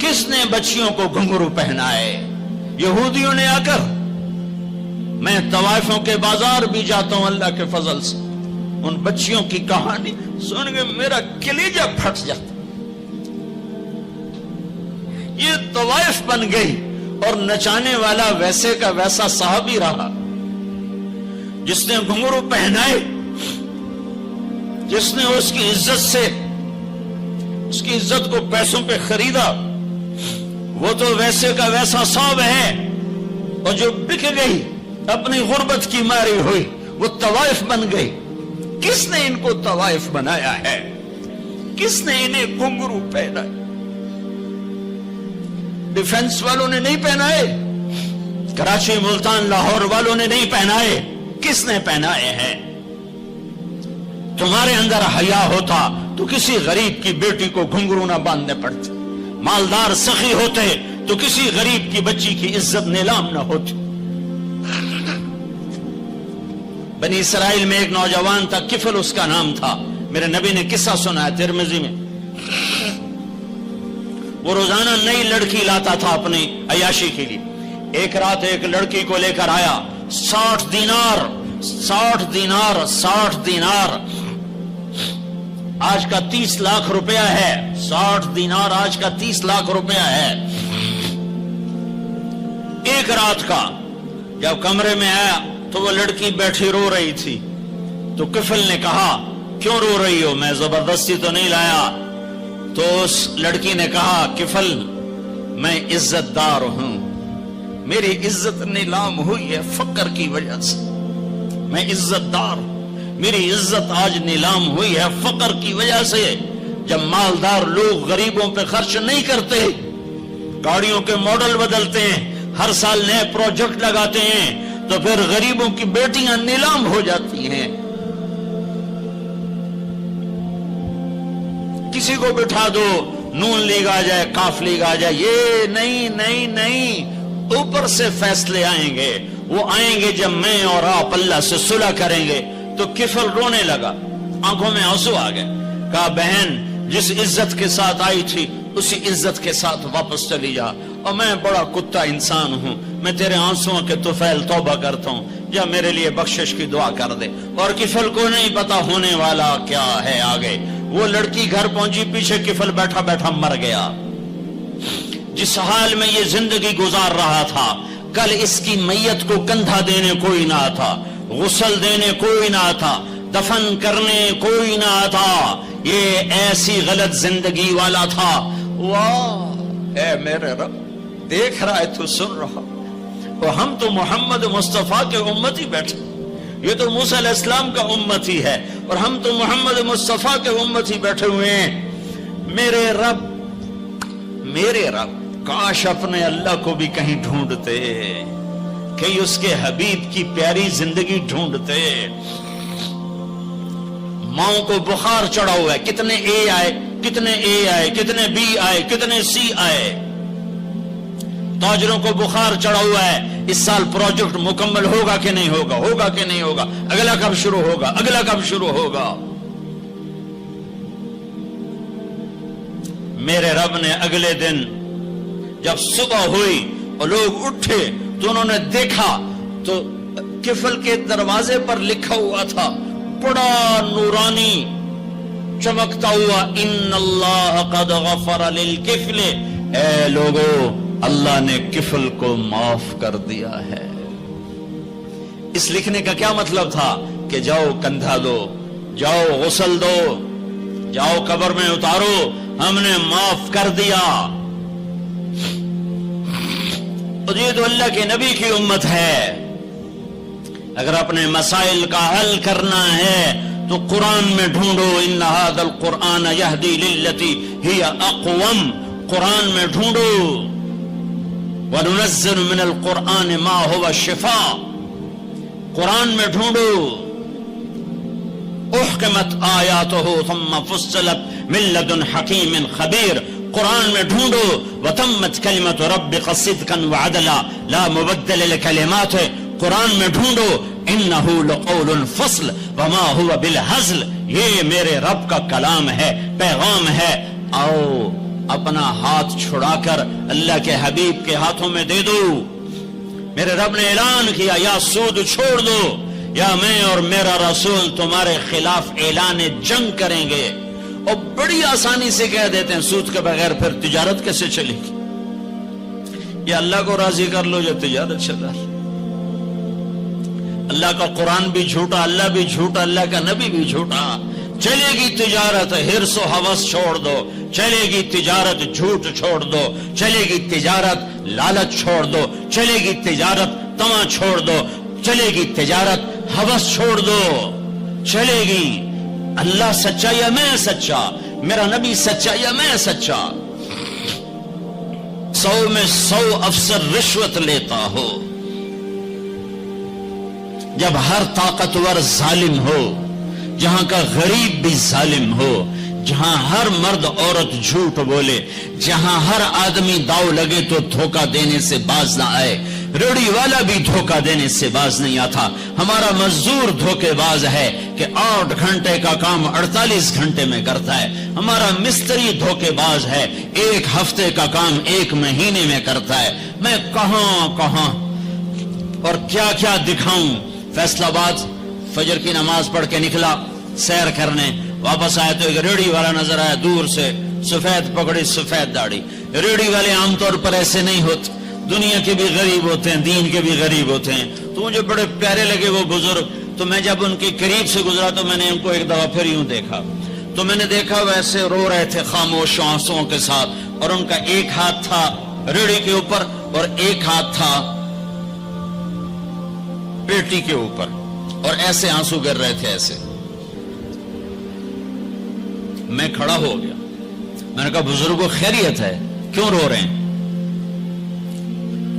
کس نے بچیوں کو گھنگرو پہنائے؟ یہودیوں نے آ کر، میں طوائفوں کے بازار بھی جاتا ہوں اللہ کے فضل سے، ان بچیوں کی کہانی سن کے میرا کلیجہ پھٹ جاتا۔ یہ طوائف بن گئی اور نچانے والا ویسے کا ویسا صحابی رہا، جس نے گھنگرو پہنائے، جس نے اس کی عزت سے، اس کی عزت کو پیسوں پہ خریدا، وہ تو ویسے کا ویسا صاحب ہے، اور جو بک گئی اپنی غربت کی ماری ہوئی وہ طوائف بن گئی۔ کس نے ان کو طوائف بنایا ہے؟ کس نے انہیں گھنگرو پہنائے؟ ڈیفنس والوں نے نہیں پہنائے، کراچی ملتان لاہور والوں نے نہیں پہنائے، کس نے پہنائے ہیں؟ تمہارے اندر حیا ہوتا تو کسی غریب کی بیٹی کو گھنگرو نہ باندھنے پڑتے، مالدار سخی ہوتے تو کسی غریب کی بچی کی عزت نیلام نہ ہوتی۔ بنی اسرائیل میں ایک نوجوان تھا، کفل اس کا نام تھا، میرے نبی نے قصہ سنا ہے ترمذی میں۔ وہ روزانہ نئی لڑکی لاتا تھا اپنی عیاشی کے لیے۔ ایک رات ایک لڑکی کو لے کر آیا، 60 دینار آج کا 30 لاکھ روپیہ ہے، 60 دینار آج کا 30 لاکھ روپیہ ہے۔ ایک رات کا جب کمرے میں آیا تو وہ لڑکی بیٹھی رو رہی تھی، تو کفل نے کہا کیوں رو رہی ہو؟ میں زبردستی تو نہیں لایا۔ تو اس لڑکی نے کہا کفل میں عزت دار ہوں، میری عزت نیلام ہوئی ہے فقر کی وجہ سے، میں عزت دار، میری عزت آج نیلام ہوئی ہے فقر کی وجہ سے۔ جب مالدار لوگ غریبوں پہ خرچ نہیں کرتے، گاڑیوں کے ماڈل بدلتے ہیں، ہر سال نئے پروجیکٹ لگاتے ہیں، تو پھر غریبوں کی بیٹیاں نیلام ہو جاتی ہیں۔ کسی کو بٹھا دو، نون لیگ آ جائے، کاف لیگ آ جائے، یہ نہیں، اوپر سے فیصلے آئیں گے۔ وہ آئیں گے جب میں اور آپ اللہ سے صلح کریں گے۔ تو کفل رونے لگا، آنکھوں میں آنسو آ گئے، کہا بہن جس عزت کے ساتھ آئی تھی اسی عزت کے ساتھ واپس چلی جا، اور میں بڑا کتا انسان ہوں، میں تیرے آنسوں کے طفیل توبہ کرتا ہوں، یا میرے لیے بخشش کی دعا کر دے۔ اور کفل کو نہیں پتا ہونے والا کیا ہے آگے۔ وہ لڑکی گھر پہنچی، پیچھے کفل بیٹھا بیٹھا مر گیا۔ جس حال میں یہ زندگی گزار رہا تھا، کل اس کی میت کو کندھا دینے کوئی نہ تھا، غسل دینے کوئی نہ تھا، دفن کرنے کوئی نہ تھا۔ یہ ایسی غلط زندگی والا تھا۔ واہ اے میرے رب، دیکھ رہا ہے تو سن رہا، اور ہم تو محمد مصطفیٰ کے امتی بیٹھے، یہ تو موسیٰ علیہ السلام کا امتی ہے، اور ہم تو محمد مصطفیٰ کے امتی بیٹھے ہوئے ہیں۔ میرے رب کاش اپنے اللہ کو بھی کہیں ڈھونڈتے، کہیں اس کے حبیب کی پیاری زندگی ڈھونڈتے۔ ماؤں کو بخار چڑھا ہوا ہے، کتنے اے آئے، کتنے بی آئے، کتنے سی آئے۔ تاجروں کو بخار چڑھا ہوا ہے، اس سال پروجیکٹ مکمل ہوگا کہ نہیں ہوگا، اگلا کب شروع ہوگا۔ میرے رب نے اگلے دن جب صبح ہوئی اور لوگ اٹھے تو انہوں نے دیکھا تو کفل کے دروازے پر لکھا ہوا تھا بڑا نورانی چمکتا ہوا، ان اللہ قد غفر للکفل، اے لوگو اللہ نے کفل کو معاف کر دیا ہے۔ اس لکھنے کا کیا مطلب تھا کہ جاؤ کندھا دو، جاؤ غسل دو، جاؤ قبر میں اتارو، ہم نے معاف کر دیا۔ اور یہ تو اللہ کے نبی کی امت ہے۔ اگر اپنے مسائل کا حل کرنا ہے تو قرآن میں ڈھونڈو، ان ھذا القرآن یہدی للتی ہی اقوم، قرآن میں ڈھونڈو۔ وَنُنَزِّلُ مِنَ الْقُرْآنِ مَا هُوَ شِفَاءٌ، قرآن میں ڈھونڈو۔ احکمت آیاتہ ثم فصلت من لدن حکیم خبیر، قرآن میں ڈھونڈو۔ وتمت کلمت ربک صدقا وعدلا لا مبدل لکلماتہ، قرآن میں ڈھونڈو۔ انہ لقول فصل وما هو بالہزل، یہ میرے رب کا کلام ہے، پیغام ہے۔ آؤ اپنا ہاتھ چھڑا کر اللہ کے حبیب کے ہاتھوں میں دے دو. میرے رب نے اعلان کیا یا سود چھوڑ دو یا میں اور میرا رسول تمہارے خلاف اعلان جنگ کریں گے. اور بڑی آسانی سے کہہ دیتے ہیں سود کے بغیر پھر تجارت کیسے چلے گی؟ یا اللہ کو راضی کر لو یا تجارت چلا. اللہ کا قرآن بھی جھوٹا، اللہ بھی جھوٹا، اللہ کا نبی بھی جھوٹا. چلے گی تجارت ہرس و ہوس چھوڑ دو، چلے گی تجارت جھوٹ چھوڑ دو، چلے گی تجارت لالچ چھوڑ دو، چلے گی تجارت طمع چھوڑ دو، چلے گی تجارت ہوس چھوڑ دو. چلے گی. اللہ سچا یا میں سچا، میرا نبی سچا یا میں سچا. 100 میں 100 افسر رشوت لیتا ہو، جب ہر طاقتور ظالم ہو، جہاں کا غریب بھی ظالم ہو، جہاں ہر مرد عورت جھوٹ بولے، جہاں ہر آدمی داؤ لگے تو دھوکہ دینے سے باز نہ آئے. ریڑھی والا بھی دھوکہ دینے سے باز نہیں آتا. ہمارا مزدور دھوکے باز ہے کہ 8 گھنٹے کا کام 48 گھنٹے میں کرتا ہے. ہمارا مستری دھوکے باز ہے، 1 ہفتے کا کام 1 مہینے میں کرتا ہے. میں کہاں کہاں اور کیا کیا دکھاؤں. فیصل آباد فجر کی نماز پڑھ کے نکلا سیر کرنے، واپس آئے تو ایک ریڑھی والا نظر آیا دور سے، سفید پگڑی سفید داڑھی. ریڑھی والے عام طور پر ایسے نہیں ہوتے، دنیا کے بھی غریب ہوتے ہیں، دین کے بھی غریب ہوتے ہیں. تو مجھے بڑے پیارے لگے وہ بزرگ. تو میں جب ان کے قریب سے گزرا تو میں نے ان کو ایک دفعہ پھر یوں دیکھا، تو میں نے دیکھا ویسے رو رہے تھے خاموش آنسوؤں کے ساتھ، اور ان کا ایک ہاتھ تھا ریڑھی کے اوپر اور ایک ہاتھ تھا پیٹی کے اوپر، اور ایسے آنسو گر رہے تھے ایسے. میں کھڑا ہو گیا، میں نے کہا بزرگوں خیریت ہے، کیوں رو رہے ہیں؟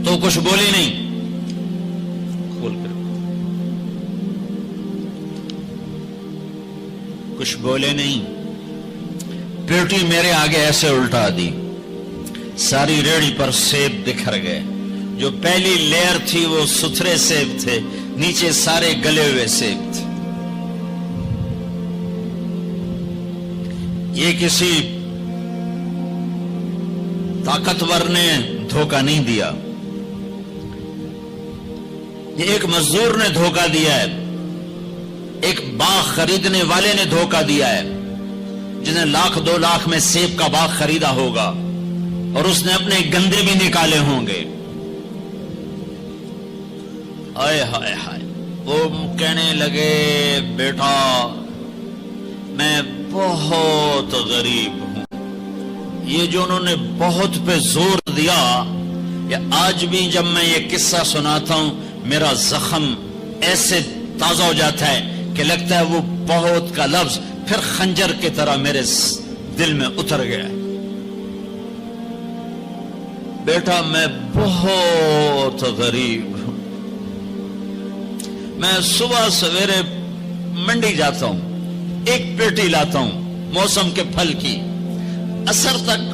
تو کچھ بولی نہیں. کھول کر کچھ بولے نہیں. پیٹی میرے آگے ایسے الٹا دی، ساری ریڑھی پر سیب بکھر گئے. جو پہلی لیئر تھی وہ ستھرے سیب تھے، نیچے سارے گلے ہوئے سیب تھے. یہ کسی طاقتور نے دھوکہ نہیں دیا، یہ ایک مزدور نے دھوکہ دیا ہے، ایک باغ خریدنے والے نے دھوکہ دیا ہے، جس نے 1,00,000 2 لاکھ میں سیب کا باغ خریدا ہوگا اور اس نے اپنے گندے بھی نکالے ہوں گے. ہائے ہائے ہائے. وہ کہنے لگے بیٹا میں بہت غریب ہوں. یہ جو انہوں نے بہت پہ زور دیا، یہ آج بھی جب میں یہ قصہ سناتا ہوں میرا زخم ایسے تازہ ہو جاتا ہے کہ لگتا ہے وہ بہت کا لفظ پھر خنجر کی طرح میرے دل میں اتر گیا. بیٹا میں بہت غریب ہوں، میں صبح سویرے منڈی جاتا ہوں، ایک پیٹی لاتا ہوں موسم کے پھل کی، عصر تک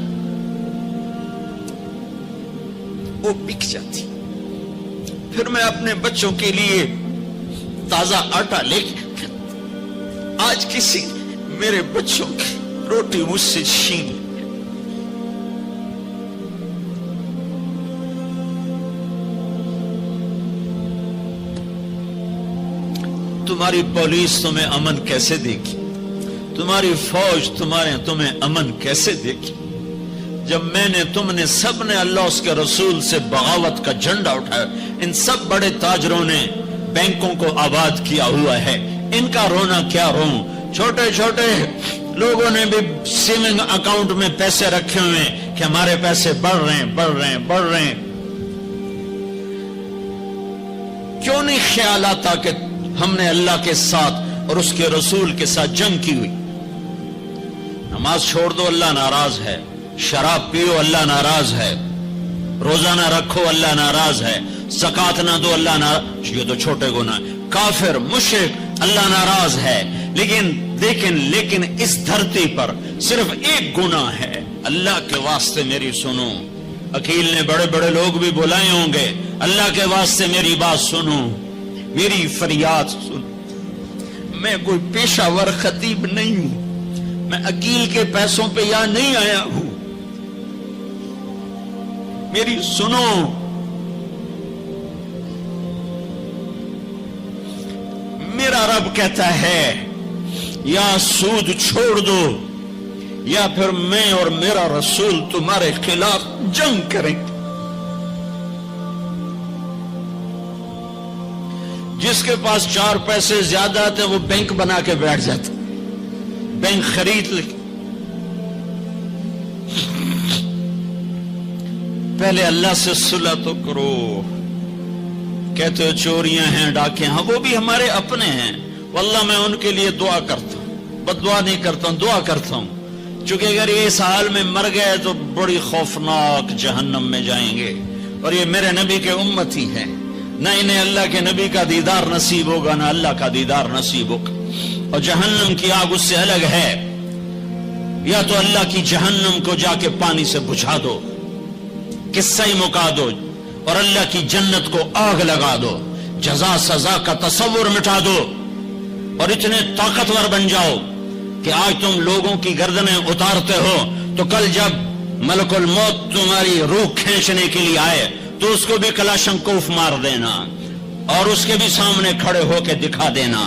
وہ بک جاتی، پھر میں اپنے بچوں کے لیے تازہ آٹا لے کے آج کسی میرے بچوں کی روٹی مجھ سے چھین لی. تمہاری پولیس تمہیں امن کیسے دے گی؟ تمہاری فوج تمہیں امن کیسے دے گی؟ جب میں نے تم نے سب نے اللہ اس کے رسول سے بغاوت کا جھنڈا اٹھایا. ان سب بڑے تاجروں نے بینکوں کو آباد کیا ہوا ہے، ان کا رونا کیا روں؟ چھوٹے چھوٹے لوگوں نے بھی سیونگ اکاؤنٹ میں پیسے رکھے ہوئے کہ ہمارے پیسے بڑھ رہے ہیں. کیوں نہیں خیال آتا کہ ہم نے اللہ کے ساتھ اور اس کے رسول کے ساتھ جنگ کی ہوئی؟ نماز چھوڑ دو اللہ ناراض ہے، شراب پیو اللہ ناراض ہے، روزہ نہ رکھو اللہ ناراض ہے، زکات نہ دو اللہ ناراض. یہ تو چھوٹے گناہ. کافر مشرک اللہ ناراض ہے، لیکن اس دھرتی پر صرف ایک گناہ ہے. اللہ کے واسطے میری سنو. عقیل نے بڑے بڑے لوگ بھی بلائے ہوں گے، اللہ کے واسطے میری بات سنو، میری فریاد سن. میں کوئی پیشہ ور خطیب نہیں ہوں، میں عقیل کے پیسوں پہ یہاں نہیں آیا ہوں. میری سنو، میرا رب کہتا ہے یا سود چھوڑ دو یا پھر میں اور میرا رسول تمہارے خلاف جنگ کریں گے۔ جس کے پاس 4 پیسے زیادہ آتے وہ بینک بنا کے بیٹھ جاتا، بینک خرید لے۔ پہلے اللہ سے صلح تو کرو۔ کہتے ہو چوریاں ہیں، ڈاکے ہیں، وہ بھی ہمارے اپنے ہیں، واللہ میں ان کے لیے دعا کرتا ہوں، بد دعا نہیں کرتا ہوں، دعا کرتا ہوں، چونکہ اگر یہ اس حال میں مر گئے تو بڑی خوفناک جہنم میں جائیں گے، اور یہ میرے نبی کے امتی ہیں، نہ انہیں اللہ کے نبی کا دیدار نصیب ہوگا نہ اللہ کا دیدار نصیب ہوگا، اور جہنم کی آگ اس سے الگ ہے۔ یا تو اللہ کی جہنم کو جا کے پانی سے بجھا دو، قصہ ہی مکا دو، اور اللہ کی جنت کو آگ لگا دو، جزا سزا کا تصور مٹا دو، اور اتنے طاقتور بن جاؤ کہ آج تم لوگوں کی گردنیں اتارتے ہو تو کل جب ملک الموت تمہاری روح کھینچنے کے لیے آئے تو اس کو بھی کلاشنکوف مار دینا اور اس کے بھی سامنے کھڑے ہو کے دکھا دینا،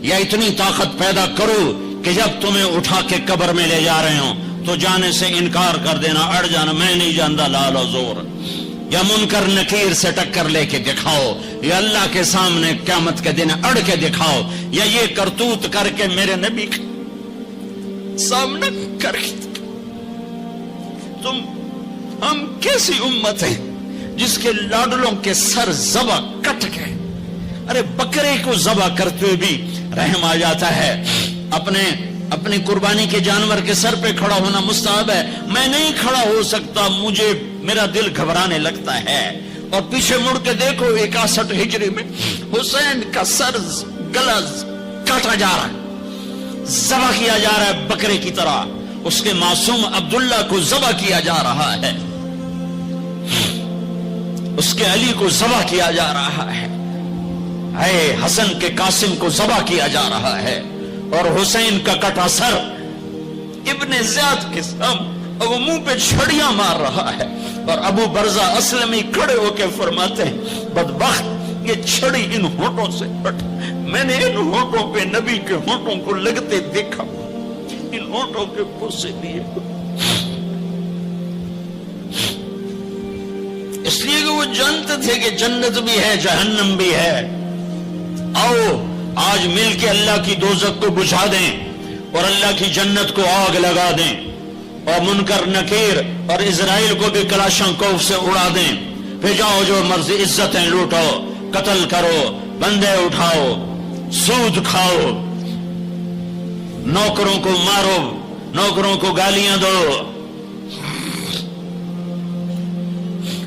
یا اتنی طاقت پیدا کرو کہ جب تمہیں اٹھا کے قبر میں لے جا رہے ہوں تو جانے سے انکار کر دینا، اڑ جانا، میں نہیں جانتا لال و زور، یا منکر نکیر سے ٹکر لے کے دکھاؤ، یا اللہ کے سامنے قیامت کے دن اڑ کے دکھاؤ، یا یہ کرتوت کر کے میرے نبی کے سامنے کر کے ہم کیسی امت ہیں جس کے لاڈلوں کے سر ذبح کٹ گئے؟ ارے بکرے کو ذبح کرتے ہوئے بھی رحم آ جاتا ہے۔ اپنی قربانی کے جانور کے سر پہ کھڑا ہونا مستحب ہے، میں نہیں کھڑا ہو سکتا، مجھے میرا دل گھبرانے لگتا ہے۔ اور پیچھے مڑ کے دیکھو 61 ہجری میں حسین کا سر گلا کاٹا جا رہا ہے، ذبح کیا جا رہا ہے بکرے کی طرح، اس کے معصوم عبداللہ کو ذبح کیا جا رہا ہے، اس کے علی کو ذبح کیا جا رہا ہے، اے حسن کے قاسم کو ذبح کیا جا رہا ہے، اور حسین کا کٹا سر ابن زیاد کے سامنے وہ منہ پہ چھڑیاں مار رہا ہے، اور ابو برزہ اسلمی کھڑے ہو کے فرماتے ہیں بدبخت یہ چھڑی ان ہونٹوں سے ہٹ، میں نے ان ہونٹوں پہ نبی کے ہونٹوں کو لگتے دیکھا، ان ہونٹوں کے پوسے لیے، اس لیے کہ وہ جانتے تھے کہ جنت بھی ہے جہنم بھی ہے۔ آؤ آج مل کے اللہ کی دوزخ کو بجھا دیں اور اللہ کی جنت کو آگ لگا دیں، اور منکر نکیر اور اسرائیل کو بھی کلاشنکوف سے اڑا دیں، پھر جاؤ جو مرضی عزتیں لوٹو، قتل کرو، بندے اٹھاؤ، سود کھاؤ، نوکروں کو مارو، نوکروں کو گالیاں دو۔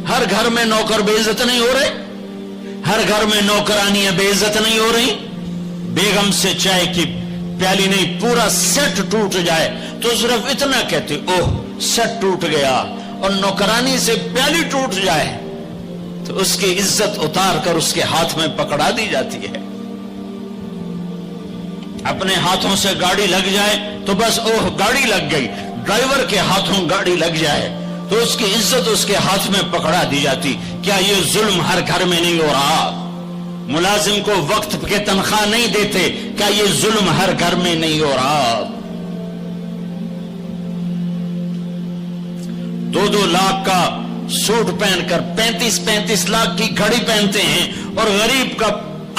ہر گھر میں نوکر بے عزت نہیں ہو رہے، ہر گھر میں نوکرانیاں بے عزت نہیں ہو رہی۔ بیگم سے چائے کی پیالی نہیں پورا سیٹ ٹوٹ جائے تو صرف اتنا کہتے اوہ سیٹ ٹوٹ گیا، اور نوکرانی سے پیالی ٹوٹ جائے تو اس کی عزت اتار کر اس کے ہاتھ میں پکڑا دی جاتی ہے۔ اپنے ہاتھوں سے گاڑی لگ جائے تو بس اوہ گاڑی لگ گئی، ڈرائیور کے ہاتھوں گاڑی لگ جائے تو اس کی عزت اس کے ہاتھ میں پکڑا دی جاتی۔ کیا یہ ظلم ہر گھر میں نہیں ہو رہا؟ ملازم کو وقت کے تنخواہ نہیں دیتے، کیا یہ ظلم ہر گھر میں نہیں ہو رہا؟ 2-2 لاکھ کا سوٹ پہن کر 35 لاکھ کی گھڑی پہنتے ہیں، اور غریب کا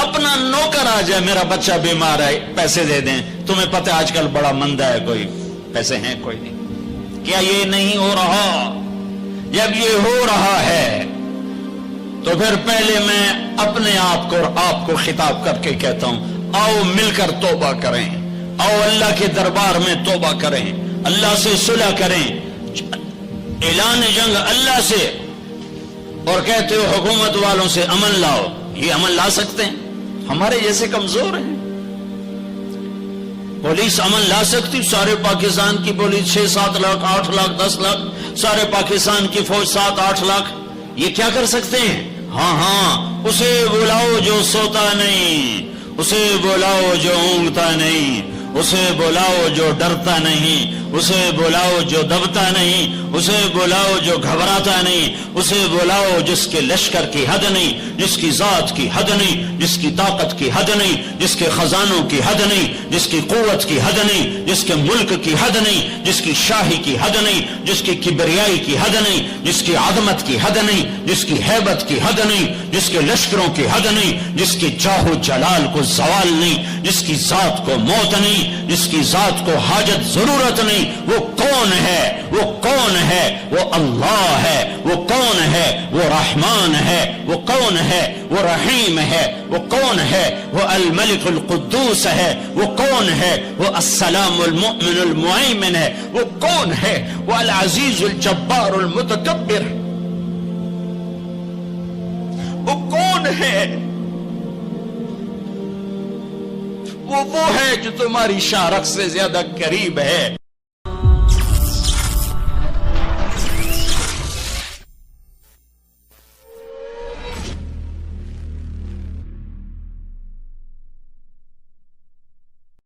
اپنا نوکر آ جائے میرا بچہ بیمار ہے پیسے دے دیں، تمہیں پتہ آج کل بڑا مندہ ہے، کوئی پیسے ہیں کوئی نہیں۔ کیا یہ نہیں ہو رہا؟ جب یہ ہو رہا ہے تو پھر پہلے میں اپنے آپ کو اور آپ کو خطاب کر کے کہتا ہوں آؤ مل کر توبہ کریں، آؤ اللہ کے دربار میں توبہ کریں، اللہ سے صلح کریں، اعلان جنگ اللہ سے، اور کہتے ہو حکومت والوں سے امن لاؤ، یہ امن لا سکتے ہیں؟ ہمارے جیسے کمزور ہیں۔ پولیس امن لا سکتی؟ سارے پاکستان کی پولیس 6-7 لاکھ 8 لاکھ 10 لاکھ، سارے پاکستان کی فوج 7-8 لاکھ، یہ کیا کر سکتے ہیں؟ ہاں اسے بلاؤ جو سوتا نہیں، اسے بلاؤ جو اونگتا نہیں، اسے بلاؤ جو ڈرتا نہیں، اسے بلاؤ جو دبتا نہیں، اسے بلاؤ جو گھبراتا نہیں، اسے بلاؤ جس کے لشکر کی حد نہیں، جس کی ذات کی حد نہیں، جس کی طاقت کی حد نہیں، جس کے خزانوں کی حد نہیں، جس کی قوت کی حد نہیں، جس کے ملک کی حد نہیں، جس کی شاہی کی حد نہیں، جس کی کبریائی کی حد نہیں، جس کی عظمت کی حد نہیں، جس کی ہیبت کی حد نہیں، جس کے لشکروں کی حد نہیں، جس کی جاہ و جلال کو زوال نہیں، جس کی ذات کو موت نہیں، جس کی ذات کو حاجت ضرورت نہیں۔ وہ کون ہے؟ وہ کون ہے؟ وہ اللہ ہے۔ وہ کون ہے؟ وہ رحمان ہے۔ وہ کون ہے؟ وہ رحیم ہے۔ وہ کون ہے؟ وہ الملک القدوس ہے۔ وہ کون ہے؟ وہ السلام المؤمن المؤمن ہے۔ وہ کون ہے؟ وہ العزیز الجبار المتکبر۔ وہ کون ہے؟ وہ ہے جو تمہاری شارخ سے زیادہ قریب ہے۔